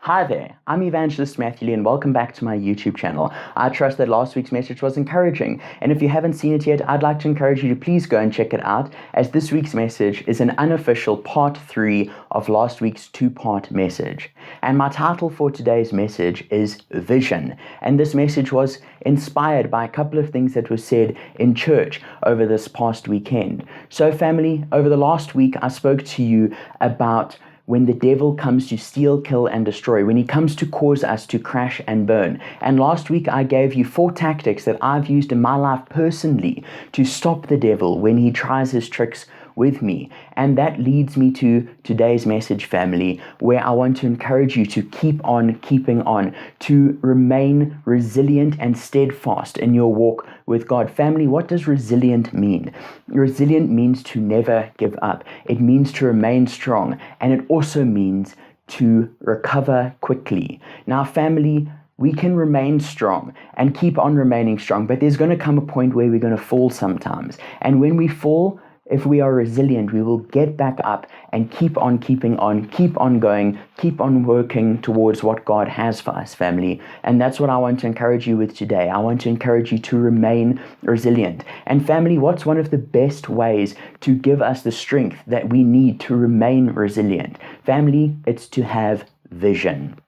Hi there, I'm Evangelist Matthew Lee and welcome back to my YouTube channel. I trust that last week's message was encouraging, and if you haven't seen it yet, I'd like to encourage you to please go and check it out, as this week's message is an unofficial part 3 of last week's 2-part message. And my title for today's message is Vision, and this message was inspired by a couple of things that were said in church over this past weekend. So family, over the last week I spoke to you about when the devil comes to steal, kill, and destroy, when he comes to cause us to crash and burn. And last week I gave you 4 tactics that I've used in my life personally to stop the devil when he tries his tricks with me. And that leads me to today's message, family, where I want to encourage you to keep on keeping on, to remain resilient and steadfast in your walk with God. Family, what does resilient mean? Resilient means to never give up. It means to remain strong, and it also means to recover quickly. Now, family, we can remain strong and keep on remaining strong, but there's going to come a point where we're going to fall sometimes. And when we fall, if we are resilient, we will get back up and keep on keeping on, keep on going, keep on working towards what God has for us, family. And that's what I want to encourage you with today. I want to encourage you to remain resilient. And family, what's one of the best ways to give us the strength that we need to remain resilient? Family, it's to have vision.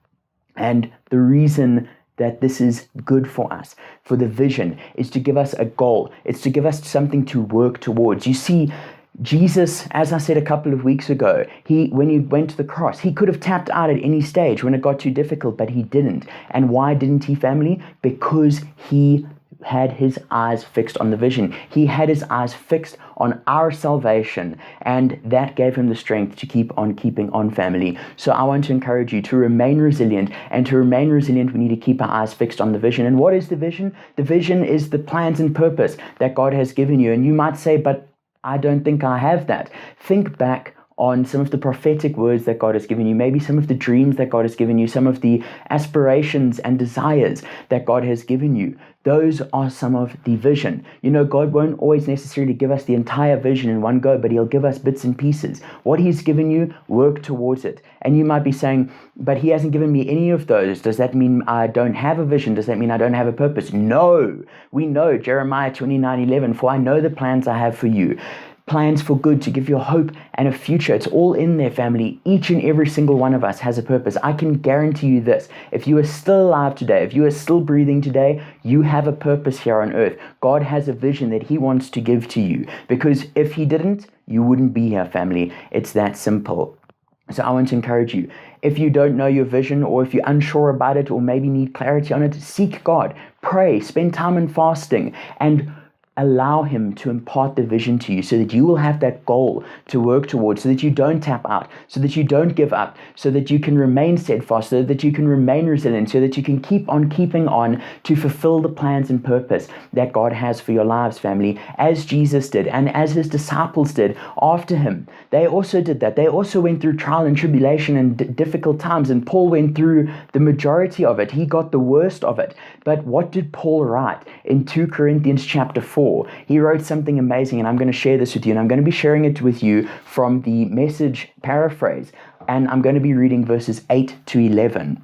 And the reason that this is good for us, for the vision, is to give us a goal. It's to give us something to work towards. You see, Jesus, as I said a couple of weeks ago, when he went to the cross, he could have tapped out at any stage when it got too difficult, but he didn't. And why didn't he, family? Because he had his eyes fixed on the vision. He had his eyes fixed on our salvation, and that gave him the strength to keep on keeping on, family. So I want to encourage you to remain resilient, and to remain resilient we need to keep our eyes fixed on the vision. And what is the vision? The vision is the plans and purpose that God has given you. And you might say, but I don't think I have that. Think back on some of the prophetic words that God has given you, maybe some of the dreams that God has given you, some of the aspirations and desires that God has given you. Those are some of the vision. You know, God won't always necessarily give us the entire vision in one go, but he'll give us bits and pieces. What he's given you, work towards it. And you might be saying, but he hasn't given me any of those. Does that mean I don't have a vision? Does that mean I don't have a purpose? No. We know Jeremiah 29:11, for I know the plans I have for you. Plans for good, to give you a hope and a future. It's all in there, family. Each and every single one of us has a purpose. I can guarantee you this. If you are still alive today, if you are still breathing today, you have a purpose here on earth. God has a vision that he wants to give to you. Because if he didn't, you wouldn't be here, family. It's that simple. So I want to encourage you. If you don't know your vision, or if you're unsure about it, or maybe need clarity on it, seek God. Pray. Spend time in fasting. And allow him to impart the vision to you, so that you will have that goal to work towards, so that you don't tap out, so that you don't give up, so that you can remain steadfast, so that you can remain resilient, so that you can keep on keeping on to fulfill the plans and purpose that God has for your lives, family, as Jesus did and as his disciples did after him. They also did that. They also went through trial and tribulation and difficult times, and Paul went through the majority of it. He got the worst of it. But what did Paul write in 2 Corinthians chapter 4? He wrote something amazing, and I'm going to share this with you, and I'm going to be sharing it with you from the Message paraphrase, and I'm going to be reading verses 8 to 11,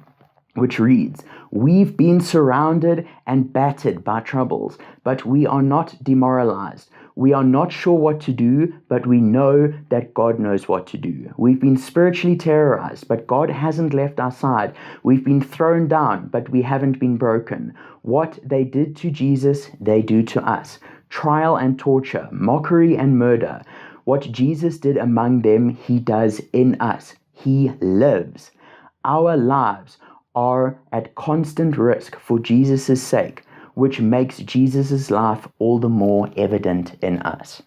which reads, "We've been surrounded and battered by troubles, but we are not demoralized. We are not sure what to do, but we know that God knows what to do. We've been spiritually terrorized, but God hasn't left our side. We've been thrown down, but we haven't been broken. What they did to Jesus, they do to us. Trial and torture, mockery and murder. What Jesus did among them, he does in us. He lives. Our lives are at constant risk for Jesus' sake, which makes Jesus' life all the more evident in us."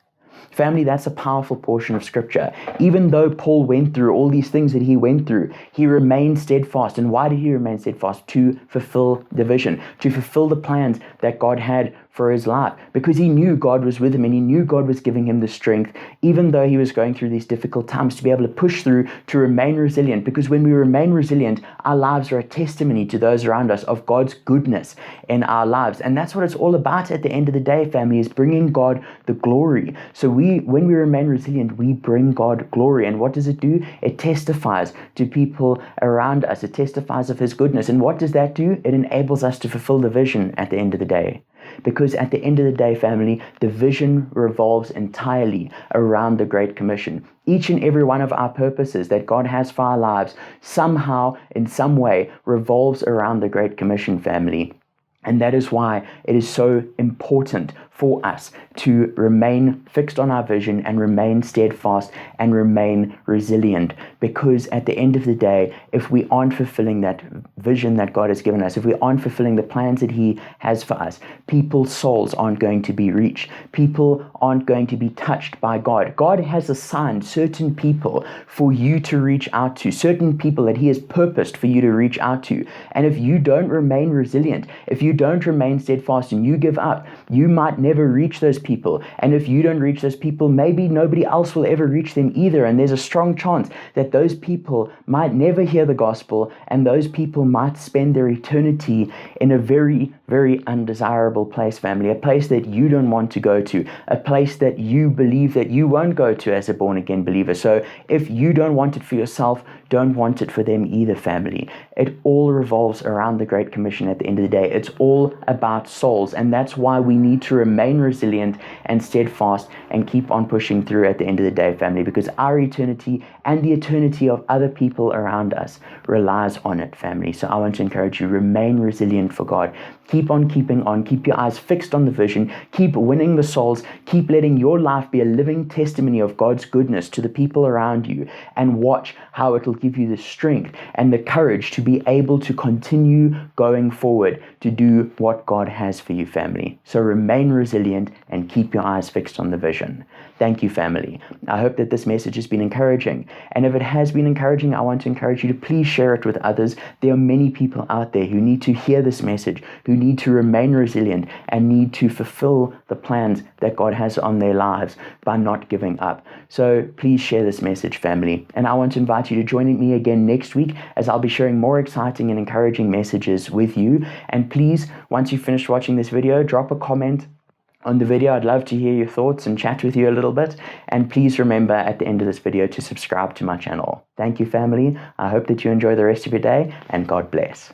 Family, that's a powerful portion of scripture. Even though Paul went through all these things that he went through, he remained steadfast. And why did he remain steadfast? To fulfill the vision, to fulfill the plans that God had for his life, because he knew God was with him, and he knew God was giving him the strength, even though he was going through these difficult times, to be able to push through, to remain resilient. Because when we remain resilient, our lives are a testimony to those around us of God's goodness in our lives. And that's what it's all about at the end of the day, family, is bringing God the glory. So So when we remain resilient, we bring God glory. And what does it do? It testifies to people around us. It testifies of His goodness. And what does that do? It enables us to fulfill the vision at the end of the day. Because at the end of the day, family, the vision revolves entirely around the Great Commission. Each and every one of our purposes that God has for our lives somehow, in some way, revolves around the Great Commission, family. And that is why it is so important for us to remain fixed on our vision and remain steadfast and remain resilient. Because at the end of the day, if we aren't fulfilling that vision that God has given us, if we aren't fulfilling the plans that He has for us, people's souls aren't going to be reached. People aren't going to be touched by God. God has assigned certain people for you to reach out to, certain people that He has purposed for you to reach out to. And if you don't remain resilient, if you don't remain steadfast and you give up, you might never reach those people. And if you don't reach those people, maybe nobody else will ever reach them either. And there's a strong chance that those people might never hear the gospel, and those people might spend their eternity in a very, very undesirable place, family, a place that you don't want to go to, a place that you believe that you won't go to as a born-again believer. So if you don't want it for yourself, don't want it for them either, family. It all revolves around the Great Commission at the end of the day. It's all about souls, and that's why we need to remain resilient and steadfast and keep on pushing through at the end of the day, family, because our eternity and the eternity of other people around us relies on it, family. So I want to encourage you, remain resilient for God. Keep on keeping on. Keep your eyes fixed on the vision. Keep winning the souls. Keep letting your life be a living testimony of God's goodness to the people around you, and watch how it will give you the strength and the courage to be able to continue going forward to do what God has for you, family. So remain resilient and keep your eyes fixed on the vision. Thank you, family. I hope that this message has been encouraging. And if it has been encouraging, I want to encourage you to please share it with others. There are many people out there who need to hear this message, who need to remain resilient and need to fulfill the plans that God has on their lives by not giving up. So please share this message, family. And I want to invite you to join me again next week, as I'll be sharing more exciting and encouraging messages with you. And please, once you've finished watching this video, drop a comment on the video. I'd love to hear your thoughts and chat with you a little bit. And please remember at the end of this video to subscribe to my channel. Thank you, family. I hope that you enjoy the rest of your day, and God bless.